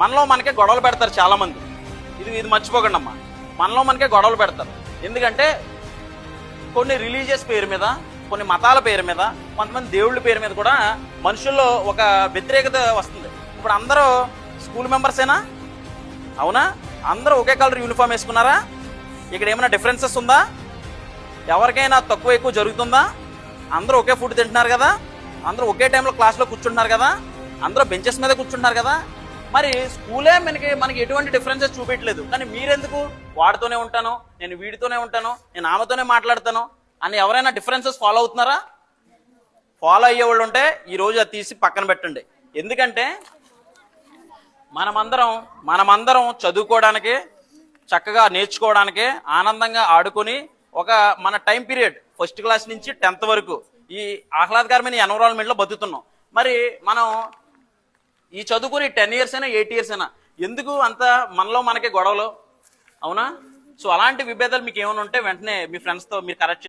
మనలో మనకే గొడవలు పెడతారు చాలామంది. ఇది మర్చిపోకండి అమ్మా, మనలో మనకే గొడవలు పెడతారు. ఎందుకంటే కొన్ని రిలీజియస్ పేరు మీద, కొన్ని మతాల పేరు మీద, కొంతమంది దేవుళ్ళ పేరు మీద కూడా మనుషుల్లో ఒక వ్యతిరేకత వస్తుంది. ఇప్పుడు అందరూ స్కూల్ మెంబర్సేనా? అవునా? అందరూ ఒకే కలర్ యూనిఫామ్ వేసుకున్నారా? ఇక్కడ ఏమైనా డిఫరెన్సెస్ ఉందా? ఎవరికైనా తక్కువ ఎక్కువ జరుగుతుందా? అందరూ ఒకే ఫుడ్ తింటున్నారు కదా, అందరూ ఒకే టైంలో క్లాస్లో కూర్చుంటున్నారు కదా, అందరూ బెంచెస్ మీద కూర్చుంటున్నారు కదా. మరి స్కూలే మనకి ఎటువంటి డిఫరెన్సెస్ చూపించలేదు. కానీ మీరెందుకు వాడితోనే ఉంటాను, నేను వీడితోనే ఉంటాను, నేను ఆమెతోనే మాట్లాడతాను అని ఎవరైనా డిఫరెన్సెస్ ఫాలో అవుతున్నారా? ఫాలో అయ్యేవాళ్ళు ఉంటే ఈరోజు అది తీసి పక్కన పెట్టండి. ఎందుకంటే మనమందరం చదువుకోవడానికి, చక్కగా నేర్చుకోవడానికి, ఆనందంగా ఆడుకొని మన టైం పీరియడ్ 1st క్లాస్ నుంచి 10th వరకు ఈ ఆహ్లాదకరమైన ఎన్విరాన్మెంట్లో బతుకుతున్నాం. మరి మనం ఈ చదువుకుని 10 years అయినా 8 years అయినా ఎందుకు అంత మనలో మనకే గొడవలు? అవునా? సో అలాంటి విభేదాలు మీకు ఏమైనా ఉంటే వెంటనే మీ ఫ్రెండ్స్తో మీరు కరెక్ట్